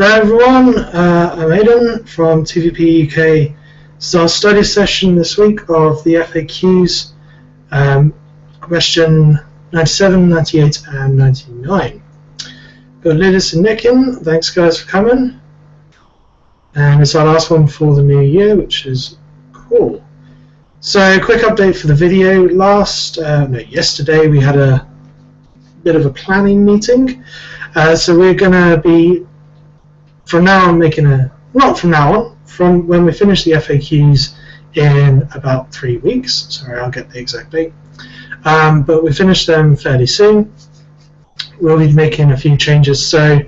Hello everyone, I'm Aidan from TVP UK Study Session this week of the FAQs, question 97, 98 and 99. Got Lidis and Nick in, thanks guys for coming. And it's our last one before the new year, which is cool. So quick update for the video. Yesterday we had a bit of a planning meeting. So we're going to be from when we finish the FAQs in about 3 weeks. Sorry, I'll get the exact date. But we finish them fairly soon. We'll be making a few changes. So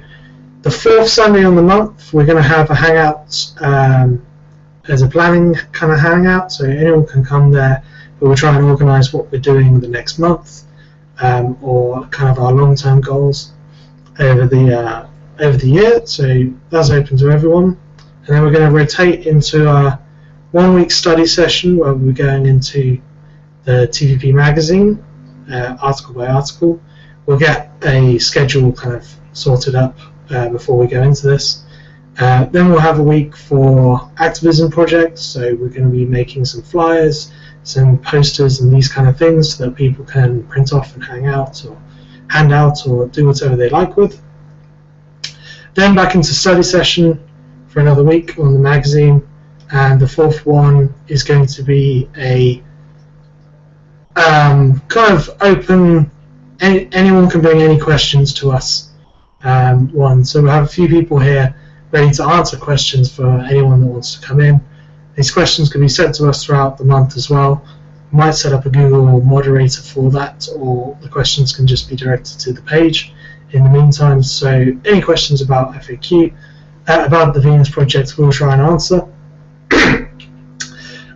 the fourth Sunday on the month, we're going to have a hangout as a planning kind of hangout. So anyone can come there, but we'll try and organise what we're doing the next month or kind of our long-term goals over the year, so that's open to everyone. And then we're going to rotate into our 1 week study session where we're going into the TVP magazine, article by article. We'll get a schedule kind of sorted up before we go into this. Then we'll have a week for activism projects, so we're going to be making some flyers, some posters and these kind of things so that people can print off and hang out or hand out or do whatever they like with. Then back into study session for another week on the magazine, and the fourth one is going to be a kind of open, anyone can bring any questions to us one. So we'll have a few people here ready to answer questions for anyone that wants to come in. These questions can be sent to us throughout the month as well. We might set up a Google moderator for that, or the questions can just be directed to the page in the meantime. So any questions about FAQ, about the Venus project, we'll try and answer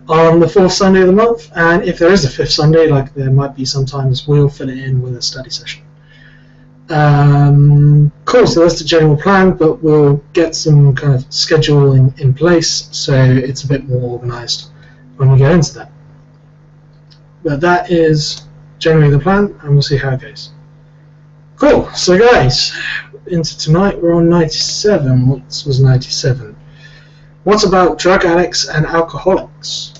on the fourth Sunday of the month. And if there is a fifth Sunday, like there might be sometimes, we'll fill it in with a study session. Cool, so that's the general plan, but we'll get some kind of scheduling in place so it's a bit more organised when we go into that. But that is generally the plan, and we'll see how it goes. Cool, so guys, into tonight, we're on 97. What was 97? What about drug addicts and alcoholics?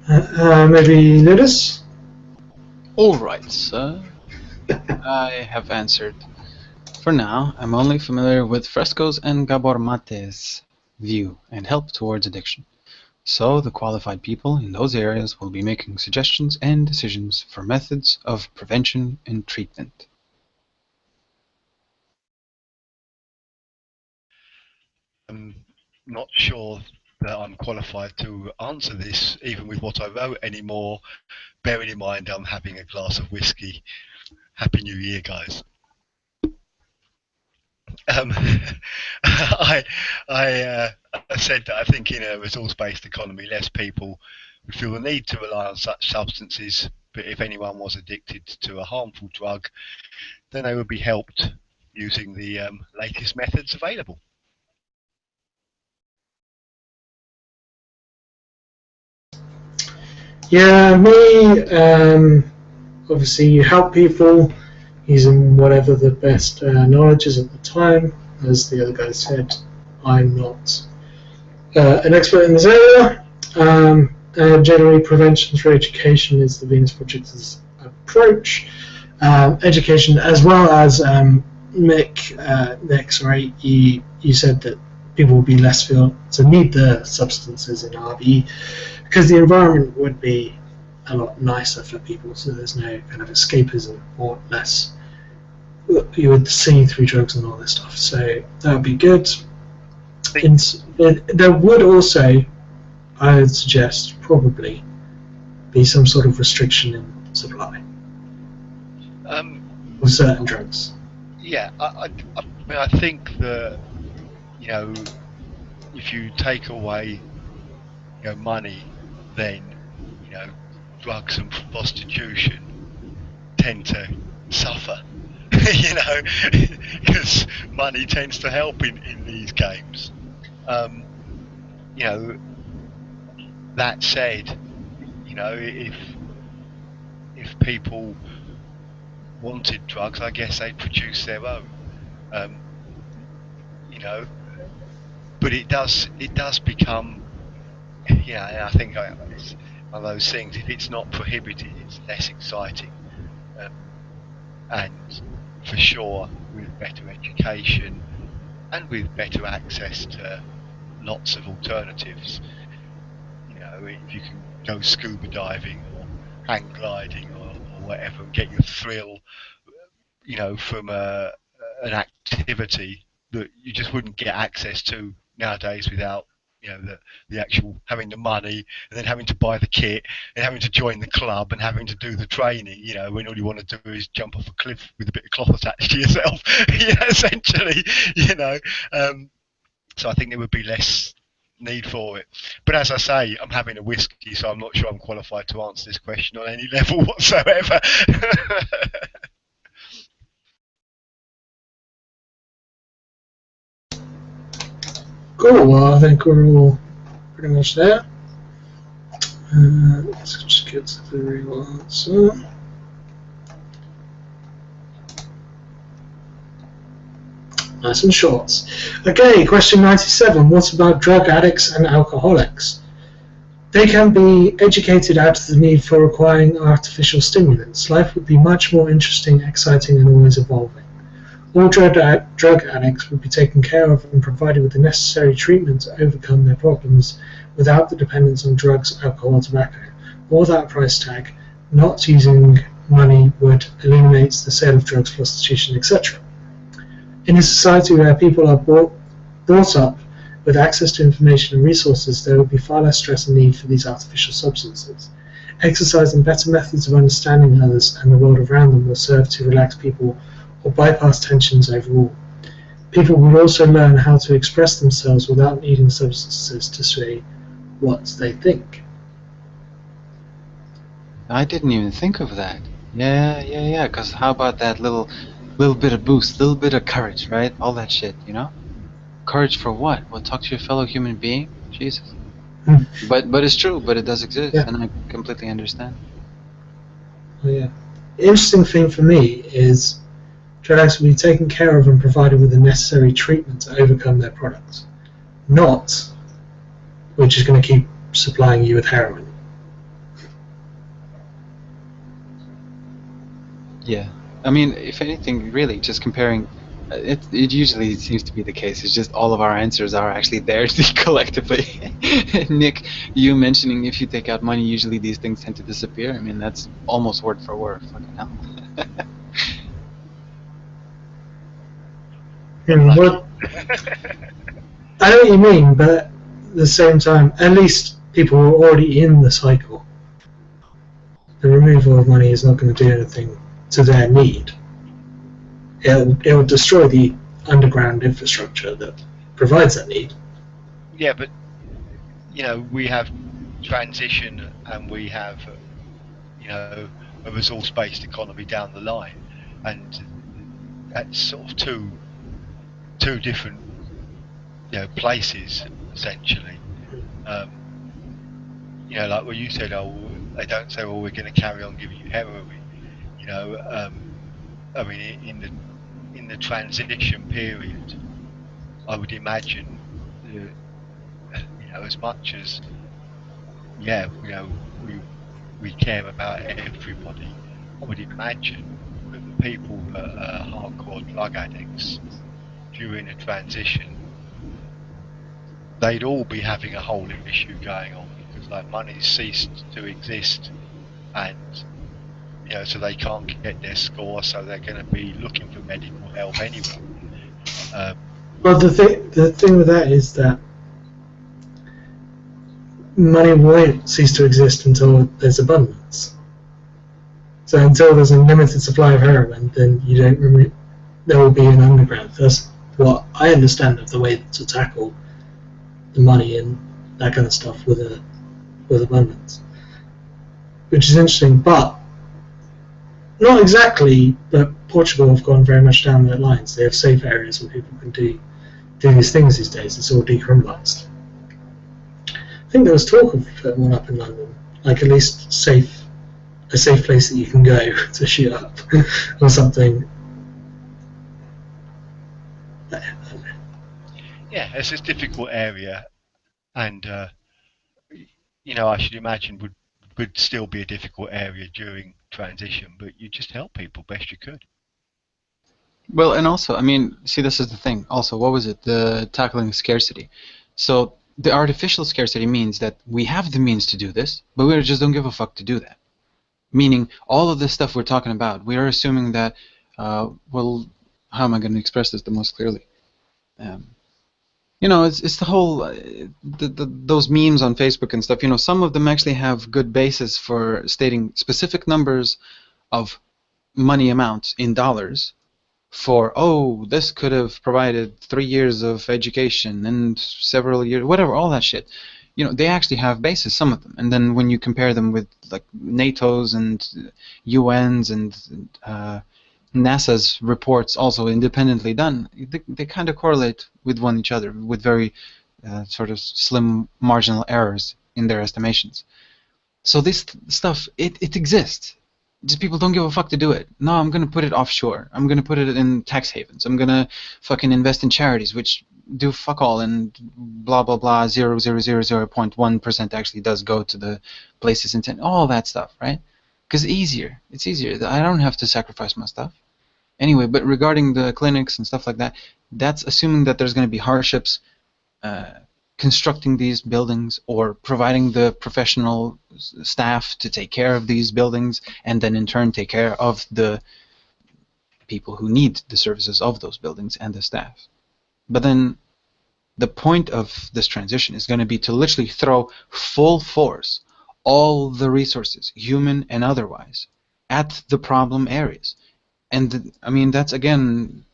Maybe Ludus? Alright, sir. I have answered. For now, I'm only familiar with Fresco's and Gabor Mate's view and help towards addiction. So the qualified people in those areas will be making suggestions and decisions for methods of prevention and treatment. I'm not sure that I'm qualified to answer this, even with what I wrote, anymore, bearing in mind I'm having a glass of whiskey. Happy New Year, guys. I said that I think in a resource-based economy, less people would feel the need to rely on such substances, but if anyone was addicted to a harmful drug, then they would be helped using the latest methods available. Yeah, me, obviously you help people using whatever the best knowledge is at the time. As the other guy said, I'm not an expert in this area. Generally, prevention through education is the Venus Project's approach. Education, as well as Nick, sorry, you said that people will be less feel to need the substances in RBE because the environment would be a lot nicer for people, so there's no kind of escapism or less you would see through drugs and all this stuff. So that would be good. There would also, I would suggest, probably be some sort of restriction in supply of certain drugs. Yeah, I mean, I think that, you know, if you take away, you know, money, then, you know, drugs and prostitution tend to suffer, you know, because money tends to help in these games. You know, that said, you know, if people wanted drugs, I guess they'd produce their own. You know, but it does become, I think it's one of those things. If it's not prohibited, it's less exciting, and for sure, with better education and with better access to lots of alternatives, if you can go scuba diving or hang gliding or whatever and get your thrill, from an activity that you just wouldn't get access to nowadays without the actual having the money and then having to buy the kit and having to join the club and having to do the training, when all you want to do is jump off a cliff with a bit of cloth attached to yourself. Essentially, so I think there would be less need for it. But as I say, I'm having a whiskey, so I'm not sure I'm qualified to answer this question on any level whatsoever. Cool, well, I think we're all pretty much there. Let's just get to the real answer. Nice and short. Okay, question 97. What about drug addicts and alcoholics? They can be educated out of the need for requiring artificial stimulants. Life would be much more interesting, exciting, and always evolving. All drug addicts would be taken care of and provided with the necessary treatment to overcome their problems without the dependence on drugs, alcohol, or tobacco, or that price tag. Not using money would eliminate the sale of drugs, prostitution, etc. In a society where people are brought up with access to information and resources, there would be far less stress and need for these artificial substances. Exercising better methods of understanding others and the world around them will serve to relax people or bypass tensions overall. People would also learn how to express themselves without needing substances to say what they think. I didn't even think of that. Yeah, because how about that little bit of boost, little bit of courage, right? All that shit, Courage for what? Well, talk to your fellow human being? Jesus. But it's true, but it does exist, Yeah. and I completely understand. Oh, yeah. The interesting thing for me is drug addicts will be taken care of and provided with the necessary treatment to overcome their products. Not, we're just going to keep supplying you with heroin. Yeah. I mean, if anything, really, just comparing, it usually seems to be the case. It's just all of our answers are actually there collectively. Nick, you mentioning if you take out money, usually these things tend to disappear. I mean, that's almost word for word. Fucking hell. What? I know what you mean, but at the same time, at least people who are already in the cycle. The removal of money is not going to do anything to their need. It will destroy the underground infrastructure that provides that need. Yeah, but we have transition and we have a resource-based economy down the line, and that's sort of two different places essentially. Like what you said, they don't say, well, we're going to carry on giving you heroin. I mean, in the transition period, I would imagine, as much as we care about everybody, I would imagine that the people that are hardcore drug addicts during a transition, they'd all be having a whole issue going on because money's ceased to exist, and so they can't get their score, so they're going to be looking for medical help anyway. Well, the thing with that is that money won't cease to exist until there's abundance. So until there's a limited supply of heroin, then there will be an underground. That's what I understand of the way to tackle the money and that kind of stuff with abundance, which is interesting. But not exactly. But Portugal have gone very much down their lines. They have safe areas where people can do these things these days. It's all decriminalised. I think there was talk of putting one up in London, like at least safe a safe place that you can go to shoot up or something. Yeah, it's a difficult area, and I should imagine would still be a difficult area during transition, but you just help people best you could. Well, and also, I mean, see, this is the thing. Also, what was it? The tackling scarcity. So the artificial scarcity means that we have the means to do this, but we just don't give a fuck to do that. Meaning, all of this stuff we're talking about, we are assuming that, well, how am I going to express this the most clearly? It's the whole, those memes on Facebook and stuff, some of them actually have good basis for stating specific numbers of money amounts in dollars for, this could have provided 3 years of education and several years, whatever, all that shit. They actually have basis, some of them. And then when you compare them with like NATO's and UN's and NASA's reports, also independently done, they kind of correlate with one each other with very sort of slim marginal errors in their estimations. So this stuff, it exists. Just people don't give a fuck to do it. No, I'm going to put it offshore. I'm going to put it in tax havens. I'm going to fucking invest in charities, which do fuck all, and blah, blah, blah, 0.1% actually does go to the places intended. All that stuff, right? Because it's easier. I don't have to sacrifice my stuff. Anyway, but regarding the clinics and stuff like that, that's assuming that there's going to be hardships constructing these buildings or providing the professional staff to take care of these buildings and then in turn take care of the people who need the services of those buildings and the staff. But then the point of this transition is going to be to literally throw full force all the resources, human and otherwise, at the problem areas. And I mean, that's again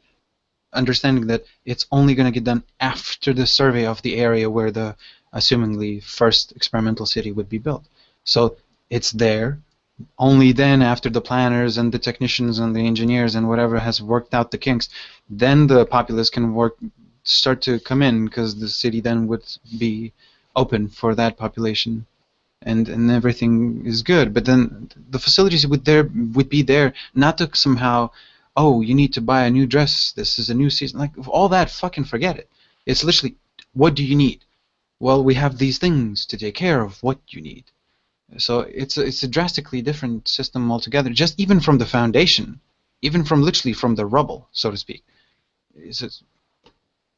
understanding that it's only going to get done after the survey of the area where the assumingly first experimental city would be built. So it's there. Only then, after the planners and the technicians and the engineers and whatever has worked out the kinks, then the populace can start to come in, because the city then would be open for that population, and everything is good. But then the facilities would be there not to somehow, you need to buy a new dress, this is a new season, like all that, fucking forget it. It's literally, what do you need? Well, we have these things to take care of what you need. So it's a drastically different system altogether, just even from the foundation, even from literally from the rubble, so to speak.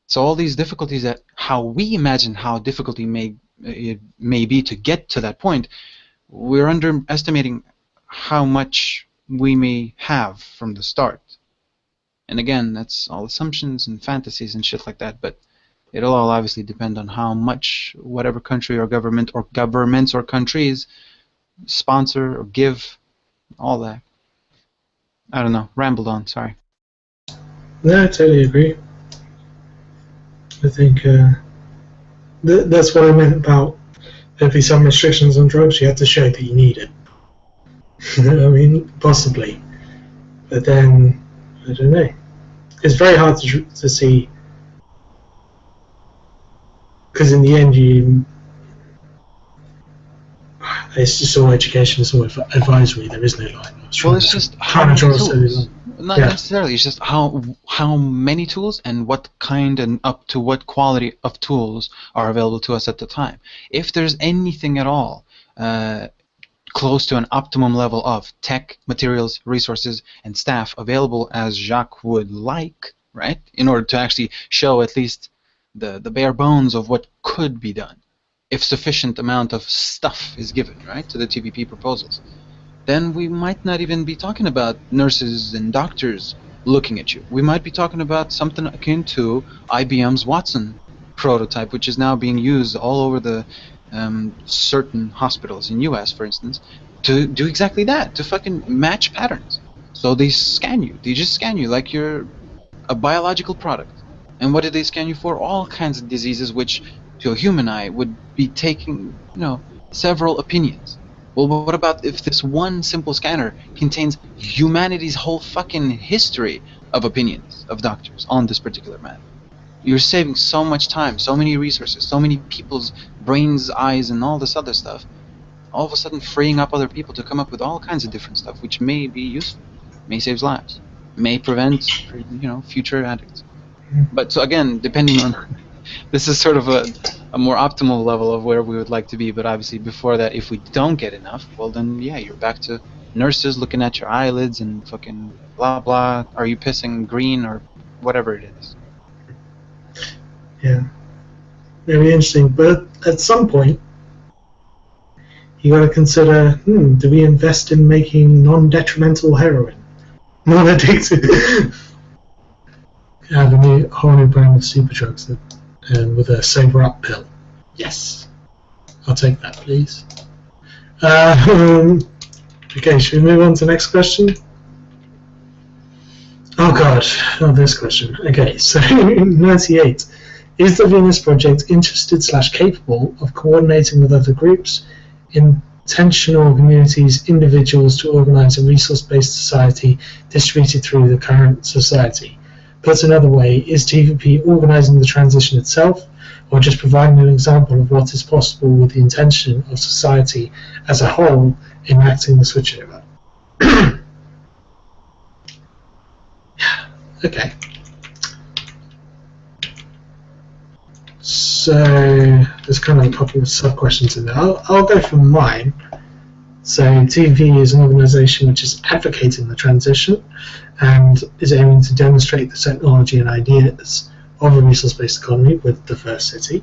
So all these difficulties, that how we imagine how difficulty it may be to get to that point, we're underestimating how much we may have from the start. And again, that's all assumptions and fantasies and shit like that, but it'll all obviously depend on how much whatever country or government or governments or countries sponsor or give, all that. I don't know, rambled on, sorry. No, I totally agree. I think that's what I meant about there'd be some restrictions on drugs. You have to show that you need it. I mean, possibly. But then, I don't know. It's very hard to see, because in the end, it's just all education, it's all advisory. There is no line. Well, it's just how many tools. Not necessarily. It's just how many tools and what kind and up to what quality of tools are available to us at the time. If there's anything at all close to an optimum level of tech, materials, resources, and staff available as Jacques would like, right, in order to actually show at least the bare bones of what could be done, if sufficient amount of stuff is given, right, to the TVP proposals, then we might not even be talking about nurses and doctors looking at you. We might be talking about something akin to IBM's Watson prototype, which is now being used all over the certain hospitals in US, for instance, to do exactly that, to fucking match patterns. So they scan you. They just scan you like you're a biological product. And what do they scan you for? All kinds of diseases which, to a human eye, would be taking, several opinions. Well, what about if this one simple scanner contains humanity's whole fucking history of opinions of doctors on this particular matter? You're saving so much time, so many resources, so many people's brains, eyes, and all this other stuff all of a sudden freeing up other people to come up with all kinds of different stuff, which may be useful, may save lives, may prevent, future addicts. But so again, depending on, this is sort of a more optimal level of where we would like to be. But obviously, before that, if we don't get enough, well then, yeah, you're back to nurses looking at your eyelids and fucking blah blah. Are you pissing green or whatever it is? Yeah. Very interesting. But at some point, you got to consider, do we invest in making non-detrimental heroin? Non-addictive. Have a whole new brand of super drugs with a sober up pill. Yes. I'll take that, please. Okay, should we move on to the next question? Oh god, this question. Okay, so 98. Is the Venus Project interested/capable of coordinating with other groups, intentional communities, individuals to organise a resource-based society distributed through the current society? Put another way, is TVP organising the transition itself, or just providing an example of what is possible with the intention of society as a whole enacting the switchover? Okay. So there's kind of a couple of sub-questions in there. I'll go for mine. So TVP is an organisation which is advocating the transition and is aiming to demonstrate the technology and ideas of a resource-based economy with the first city.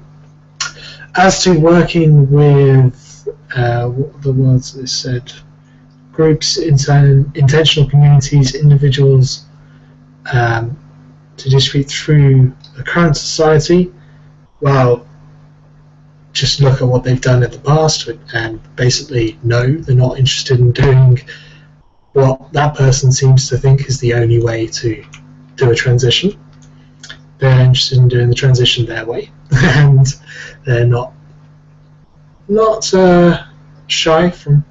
As to working with what the words they said, groups, intentional communities, individuals to distribute through the current society, well, just look at what they've done in the past and basically no, they're not interested in doing what that person seems to think is the only way to do a transition. They're interested in doing the transition their way, and they're not shy from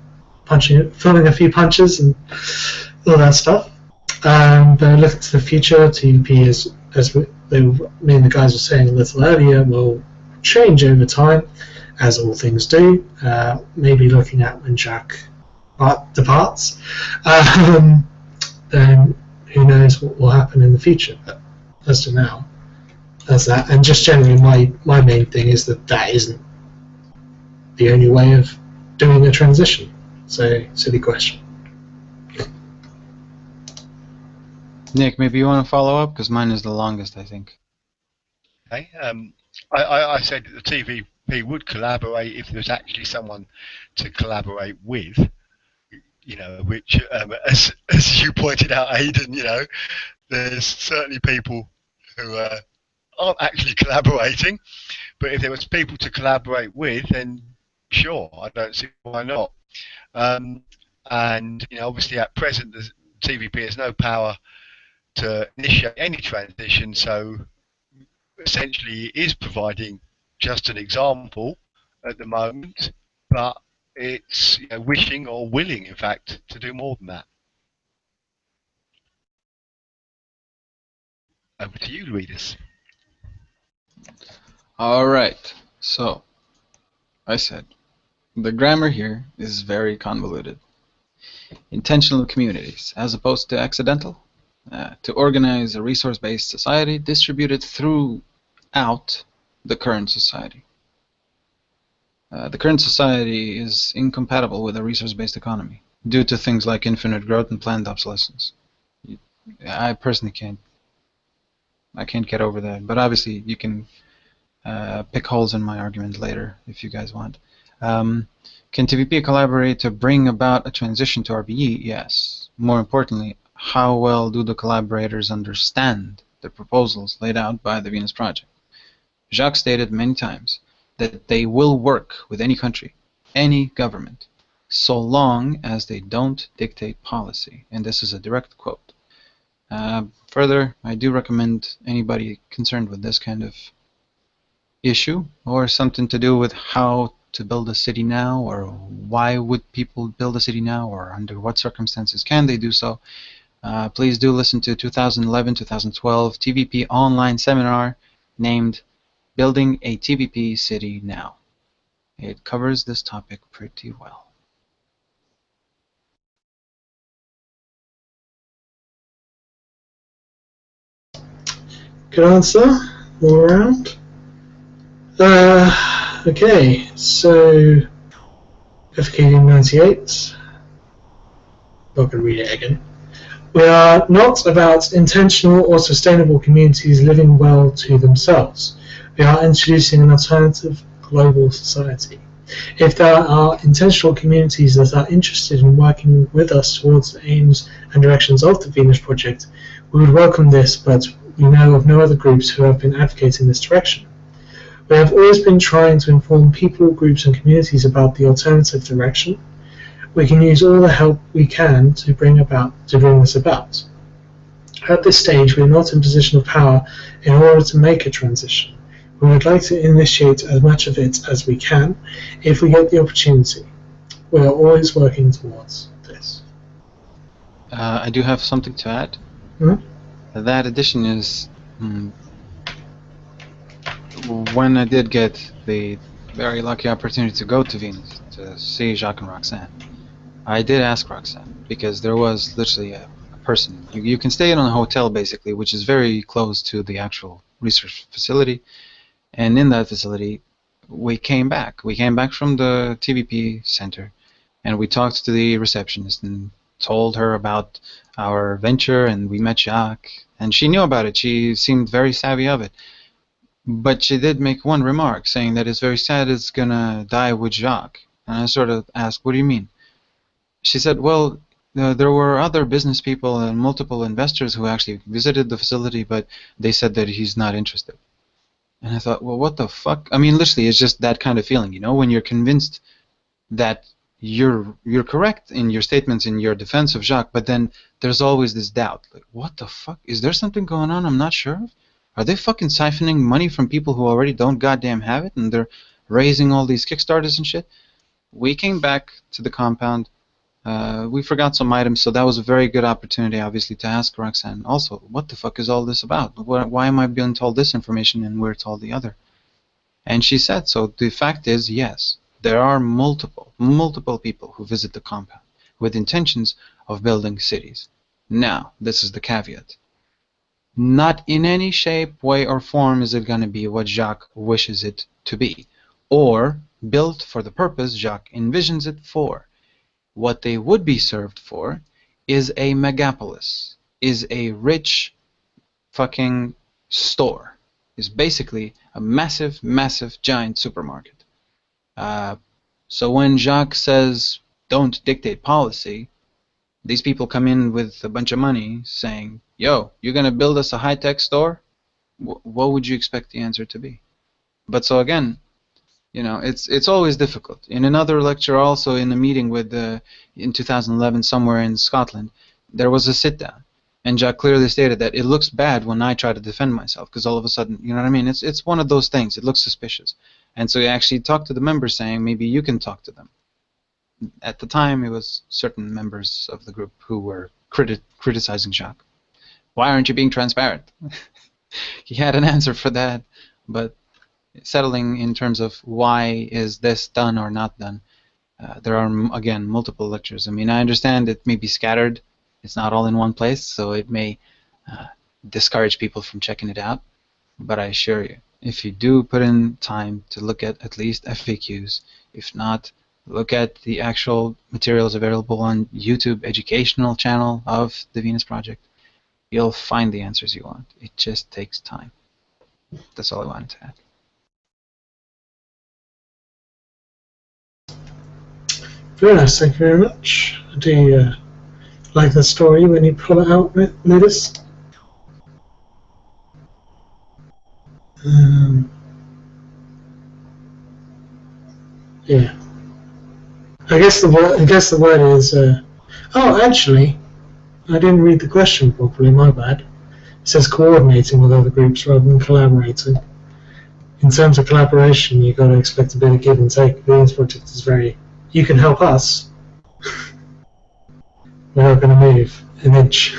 pulling a few punches and all that stuff. They're looking to the future. TVP is, me and the guys were saying a little earlier, will change over time, as all things do. Maybe looking at when Jack departs, then who knows what will happen in the future. But as to now, that's that. And just generally, my main thing is that isn't the only way of doing a transition. So, silly question. Nick, maybe you want to follow up, because mine is the longest, I think. Okay. I said that the TVP would collaborate if there's actually someone to collaborate with. Which, as you pointed out, Aidan, there's certainly people who aren't actually collaborating. But if there was people to collaborate with, then sure, I don't see why not. And obviously at present, the TVP has no power to initiate any transition, so essentially it is providing just an example at the moment, but it's wishing or willing, in fact, to do more than that. Over to you, Louis. All right. So, I said, the grammar here is very convoluted. Intentional communities, as opposed to accidental. To organize a resource-based society distributed throughout the current society. The current society is incompatible with a resource-based economy due to things like infinite growth and planned obsolescence. I personally can't get over that, but obviously you can pick holes in my argument later if you guys want. Can TVP collaborate to bring about a transition to RBE? Yes. More importantly, how well do the collaborators understand the proposals laid out by the Venus Project? Jacques stated many times that they will work with any country, any government, so long as they don't dictate policy. And this is a direct quote. Further, I do recommend anybody concerned with this kind of issue or something to do with how to build a city now, or why would people build a city now, or under what circumstances can they do so, please do listen to 2011-2012 TVP online seminar named Building a TVP City Now. It covers this topic pretty well. Good answer. All around. Okay, so FKD 98. Not going to read it again. We are not about intentional or sustainable communities living well to themselves. We are introducing an alternative global society. If there are intentional communities that are interested in working with us towards the aims and directions of the Venus Project, we would welcome this, but we know of no other groups who have been advocating this direction. We have always been trying to inform people, groups and communities about the alternative direction. We can use all the help we can to bring this about. At this stage, we are not in a position of power in order to make a transition. We would like to initiate as much of it as we can if we get the opportunity. We are always working towards this. I do have something to add. That addition is when I did get the very lucky opportunity to go to Venus to see Jacques and Roxanne. I did ask Roxanne because there was literally a person. You can stay in a hotel basically, which is very close to the actual research facility. And in that facility, we came back. We came back from the TVP center, and we talked to the receptionist and told her about our venture, and we met Jacques, and she knew about it. She seemed very savvy of it. But she did make one remark, saying that it's very sad it's gonna die with Jacques. And I sort of asked, what do you mean? She said, well, there were other business people and multiple investors who actually visited the facility, but they said that he's not interested. And I thought, well, what the fuck? I mean, literally, it's just that kind of feeling, you know, when you're convinced that you're correct in your statements in your defense of Jacques, but then there's always this doubt. Like, what the fuck? Is there something going on I'm not sure of? Are they fucking siphoning money from people who already don't goddamn have it, and they're raising all these Kickstarters and shit? We came back to the compound. We forgot some items, so that was a very good opportunity, obviously, to ask Roxanne also, what the fuck is all this about? Why am I being told this information and we're told the other? And she said, so the fact is, yes, there are multiple people who visit the compound with intentions of building cities. Now, this is the caveat. Not in any shape, way, or form is it going to be what Jacques wishes it to be, or built for the purpose Jacques envisions it for. What they would be served for is a megapolis, is a rich fucking store, is basically a massive, massive, giant supermarket. So when Jacques says, don't dictate policy, these people come in with a bunch of money saying, yo, you're going to build us a high-tech store? What would you expect the answer to be? But so again, you know, it's always difficult. In another lecture, also in a meeting with in 2011 somewhere in Scotland, there was a sit-down, and Jacques clearly stated that it looks bad when I try to defend myself because all of a sudden, you know what I mean? It's one of those things. It looks suspicious, and so he actually talked to the members, saying maybe you can talk to them. At the time, it was certain members of the group who were criticizing Jacques. Why aren't you being transparent? He had an answer for that, but settling in terms of why is this done or not done, there are, again, multiple lectures. I mean, I understand it may be scattered. It's not all in one place, so it may discourage people from checking it out. But I assure you, if you do put in time to look at least FAQs, if not, look at the actual materials available on YouTube educational channel of the Venus Project, you'll find the answers you want. It just takes time. That's all I wanted to add. Very nice, thank you very much. Do you like the story when you pull it out, Lidis? Yeah. I guess the word is. Oh, actually, I didn't read the question properly. My bad. It says coordinating with other groups rather than collaborating. In terms of collaboration, you've got to expect a bit of give and take. The Venus Project is very. You can help us. We're not going to move an inch.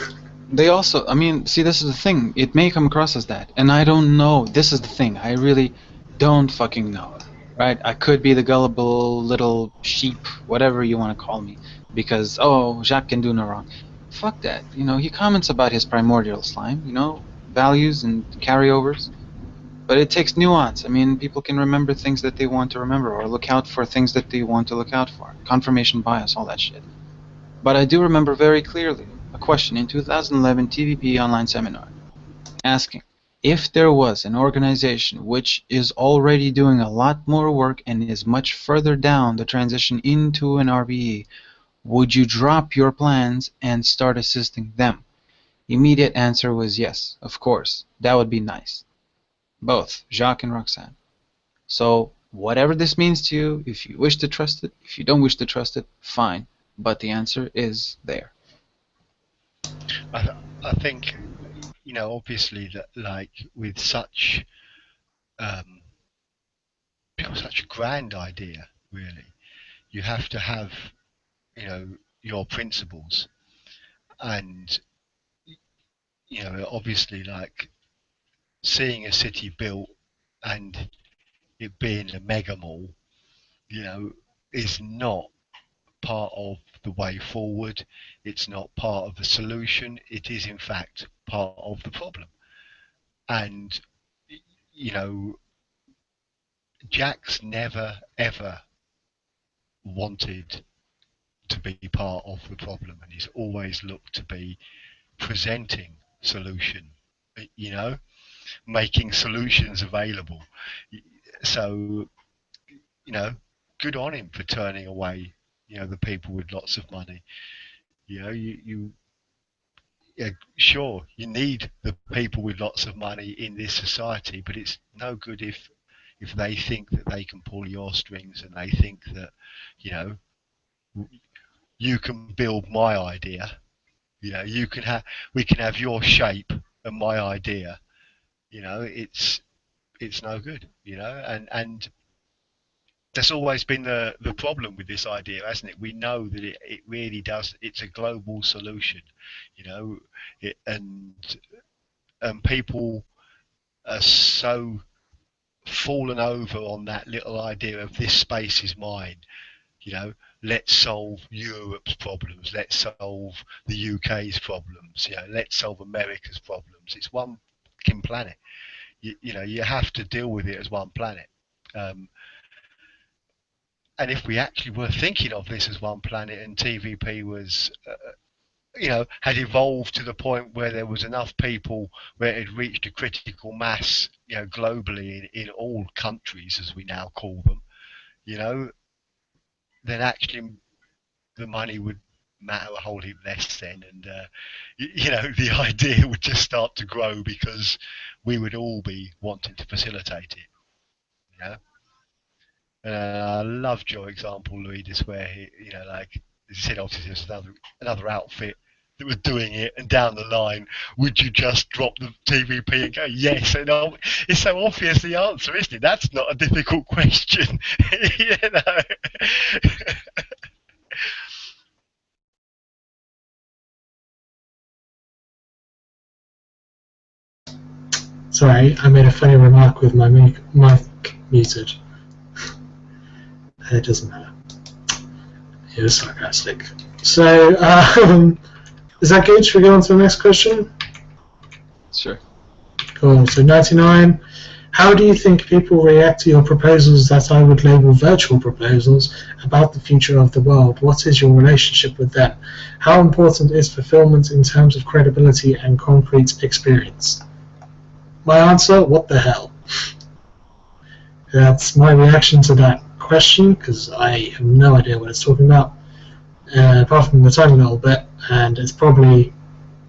They also, I mean, see, this is the thing. It may come across as that, and I don't know. This is the thing. I really don't fucking know, right? I could be the gullible little sheep, whatever you want to call me, because, oh, Jacques can do no wrong. Fuck that. You know, he comments about his primordial slime, you know. values and carryovers. But it takes nuance. I mean, people can remember things that they want to remember, or look out for things that they want to look out for. Confirmation bias, all that shit. But I do remember very clearly a question in 2011 TVP online seminar asking if there was an organization which is already doing a lot more work and is much further down the transition into an RBE, would you drop your plans and start assisting them? Immediate answer was yes, of course. That would be nice. Both Jacques and Roxanne. So whatever this means to you, if you wish to trust it, if you don't wish to trust it, fine. But the answer is there. I think, you know, obviously that, like, with such such a grand idea, really, you have to have, you know, your principles, and, you know, obviously, like, seeing a city built and it being a mega mall, you know, is not part of the way forward. It's not part of the solution. It is, in fact, part of the problem. And, you know, Jack's never, ever wanted to be part of the problem, and he's always looked to be presenting solution, you know, making solutions available. So, you know, good on him for turning away, you know, the people with lots of money. You know, yeah, sure, you need the people with lots of money in this society, but it's no good if they think that they can pull your strings, and they think that, you know, you can build my idea. You know, we can have your shape and my idea. You know, it's no good. You know, and that's always been the problem with this idea, hasn't it? We know that it really does. It's a global solution. You know, and people are so fallen over on that little idea of this space is mine. You know, let's solve Europe's problems. Let's solve the UK's problems. You know, let's solve America's problems. It's one fucking planet. You know, you have to deal with it as one planet. And if we actually were thinking of this as one planet, and TVP was, you know, had evolved to the point where there was enough people, where it had reached a critical mass, you know, globally in all countries, as we now call them, you know, then actually the money would matter a whole heap less then, and you know, the idea would just start to grow because we would all be wanting to facilitate it. You know, and I loved your example, Louis, where he, you know, like as you said, obviously there's another outfit that was doing it, and down the line, would you just drop the TVP and go yes? And it's so obvious the answer, isn't it? That's not a difficult question. You know. Sorry, I made a funny remark with my mic muted. It doesn't matter. It was sarcastic. So, is that good? Should we go on to the next question? Sure. Cool. So 99. How do you think people react to your proposals that I would label virtual proposals about the future of the world? What is your relationship with them? How important is fulfillment in terms of credibility and concrete experience? My answer, what the hell? That's my reaction to that question, because I have no idea what it's talking about, apart from the tiny little bit, and it's probably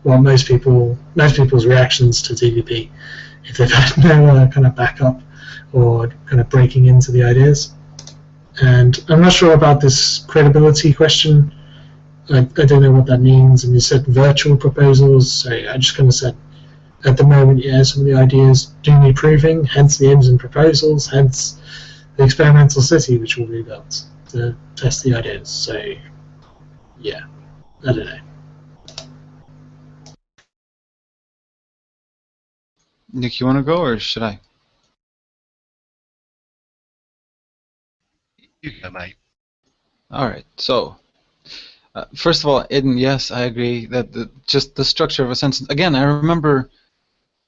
what most people's reactions to TVP, if they've had no kind of backup or kind of breaking into the ideas. And I'm not sure about this credibility question. I don't know what that means. And you said virtual proposals, so I just kind of said, at the moment, yeah, some of the ideas do need proving, hence the aims and proposals, hence the experimental city which will be built to test the ideas. So, yeah, I don't know. Nick, you want to go, or should I? You go, mate. All right. So, first of all, Eden, yes, I agree that just the structure of a sentence. Again, I remember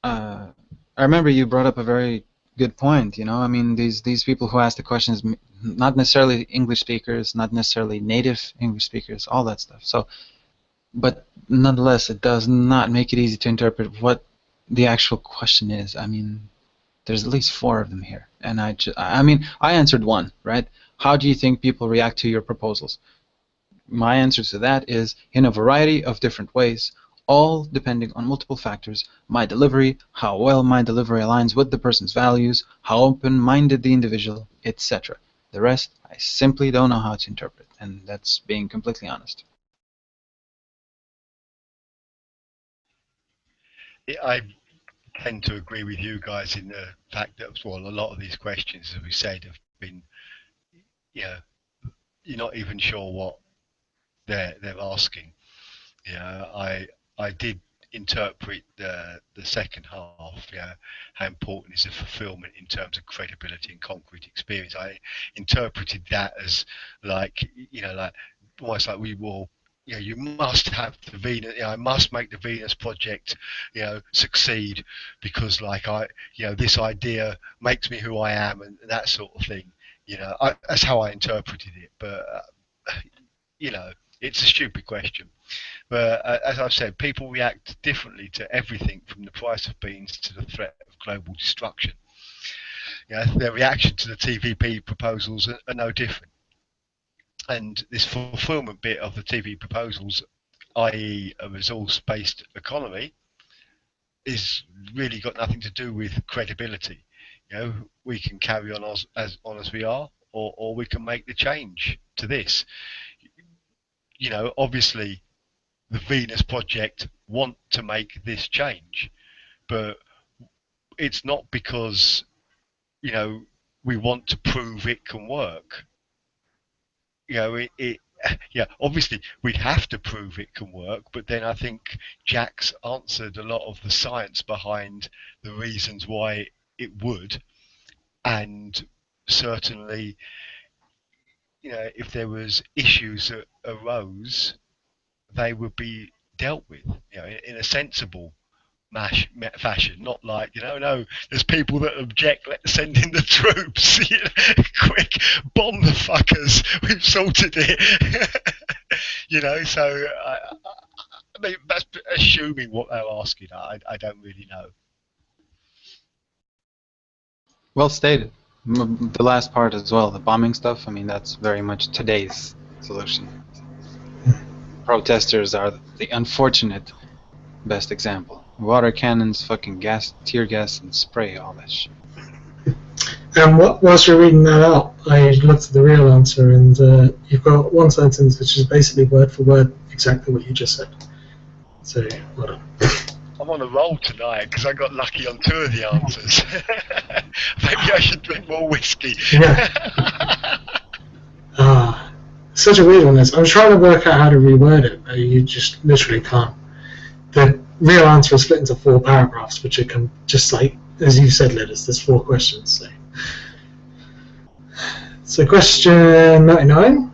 I remember you brought up a very good point. You know, I mean, these people who ask the questions, not necessarily English speakers, not necessarily native English speakers, all that stuff. So, but nonetheless, it does not make it easy to interpret what the actual question is. I mean, there's at least 4 of them here, and I mean, I answered one, right? How do you think people react to your proposals? My answer to that is in a variety of different ways, all depending on multiple factors: my delivery, how well my delivery aligns with the person's values, how open-minded the individual, etc. The rest, I simply don't know how to interpret, and that's being completely honest. I tend to agree with you guys in the fact that, well, a lot of these questions, as we said, have been, you know, you're not even sure what they're asking. I did interpret the second half, how important is the fulfillment in terms of credibility and concrete experience. I interpreted that as like, like almost like we will, you must have the Venus, I must make the Venus project, succeed because like this idea makes me who I am and that sort of thing. That's how I interpreted it, but it's a stupid question. But as I've said, people react differently to everything from the price of beans to the threat of global destruction. Their reaction to the TVP proposals are no different. And this fulfillment bit of the TV proposals, i.e. a resource-based economy, is really got nothing to do with credibility. We can carry on as we are, or we can make the change to this. Obviously, the Venus Project want to make this change, but it's not because we want to prove it can work. Obviously we'd have to prove it can work, but then I think Jack's answered a lot of the science behind the reasons why it would, and certainly if there was issues that arose, they would be dealt with in a sensible fashion, not like no, there's people that object, let's send in the troops, quick, bomb the fuckers, we've sorted it. So I mean, that's assuming what they're asking. I don't really know. Well stated. The last part as well, the bombing stuff, I mean, that's very much today's solution. Protesters are the unfortunate best example. Water cannons, fucking gas, tear gas, and spray, all that shit. And whilst you're reading that out, I looked at the real answer, and you've got one sentence which is basically word for word exactly what you just said. So, well done. I'm on a roll tonight because I got lucky on 2 of the answers. Maybe I should drink more whiskey. Yeah. Such a weird one. This. I'm trying to work out how to reword it, but you just literally can't. The real answer is split into 4 paragraphs, which it can just like, as you said, Lidders, there's 4 questions. So question 99.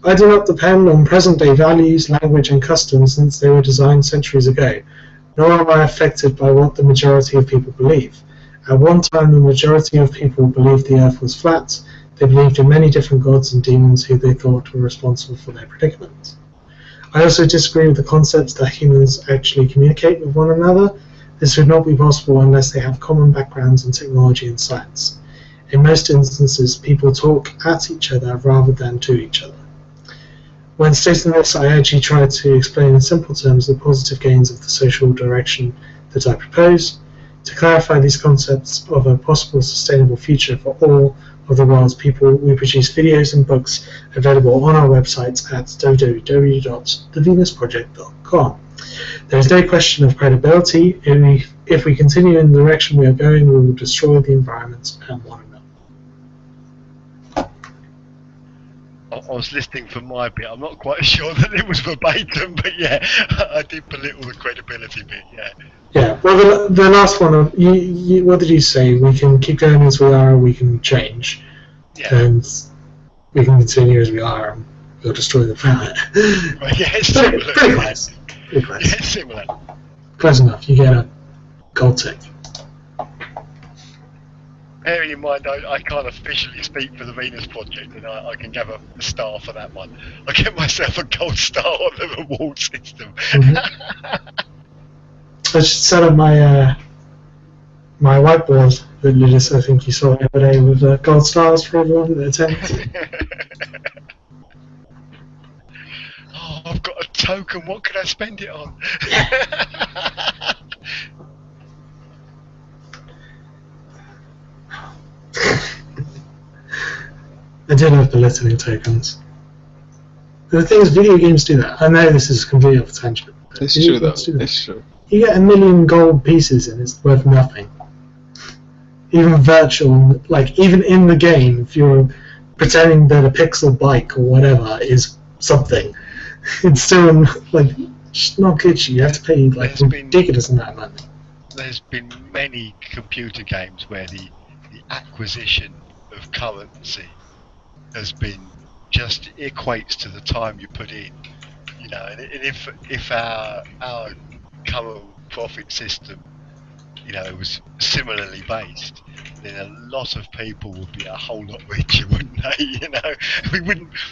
I do not depend on present-day values, language, and customs since they were designed centuries ago, nor am I affected by what the majority of people believe. At one time, the majority of people believed the earth was flat. They believed in many different gods and demons who they thought were responsible for their predicament. I also disagree with the concept that humans actually communicate with one another. This would not be possible unless they have common backgrounds in technology and science. In most instances, people talk at each other rather than to each other. When stating this, I urge you try to explain in simple terms the positive gains of the social direction that I propose. To clarify these concepts of a possible sustainable future for all of the world's people, we produce videos and books available on our website at www.thevenusproject.com. There is no question of credibility. If we continue in the direction we are going, we will destroy the environment and one another. I was listening for my bit. I'm not quite sure that it was verbatim, but yeah, I did belittle the credibility bit, yeah. Yeah, well, the last one, what did you say? We can keep going as we are, we can change. Yeah. And we can continue as we are, and we'll destroy the planet. Well, yeah, it's similar. Pretty close. Yeah, it's similar. Close enough, you get it. gold tick. Bearing in mind, I can't officially speak for the Venus Project, and I can have a star for that one. I get myself a gold star on the reward system. I should set up my my whiteboard that Ludus, I think you saw the other day, with gold stars for everyone that attends. Oh, I've got a token. What can I spend it on? I do love the listening tokens. The thing is, video games do that. I know this is completely off tangent. It's true, though. It's true. You get 1 million gold pieces and it's worth nothing. Even virtual, like even in the game, if you're pretending that a pixel bike or whatever is something, it's still like just not good. You have to pay like a ridiculous amount of money. There's been many computer games where the acquisition of currency has been just equates to the time you put in, you know. And if our current profit system, you know, was similarly based, then a lot of people would be a whole lot richer, wouldn't they? You know, we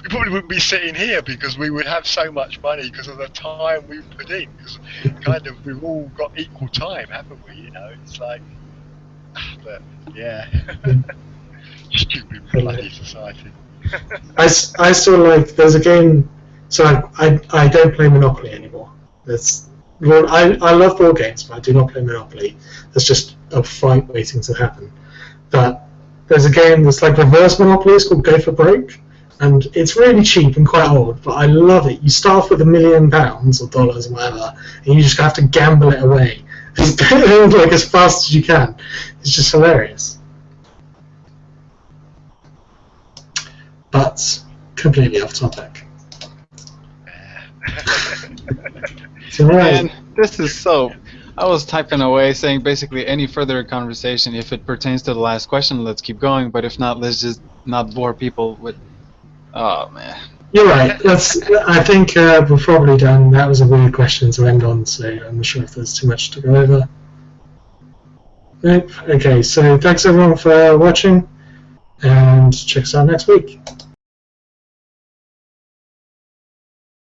probably wouldn't be sitting here because we would have so much money because of the time we put in. Because kind of we've all got equal time, haven't we? You know, it's like, but yeah, stupid bloody society. I still like. There's a game. So I don't play Monopoly anymore. Well, I love board games, but I do not play Monopoly. There's just a fight waiting to happen. But there's a game that's like reverse Monopoly. It's called Go for Broke, and it's really cheap and quite old. But I love it. You start off with £1 million or dollars or whatever, and you just have to gamble it away like as fast as you can. It's just hilarious. But completely off topic. Man, this is so... I was typing away saying basically any further conversation, if it pertains to the last question, let's keep going, but if not, let's just not bore people with... Oh, man. You're right. I think we're probably done. That was a weird question to end on, so I'm not sure if there's too much to go over. Nope. Okay, so thanks everyone for watching, and check us out next week.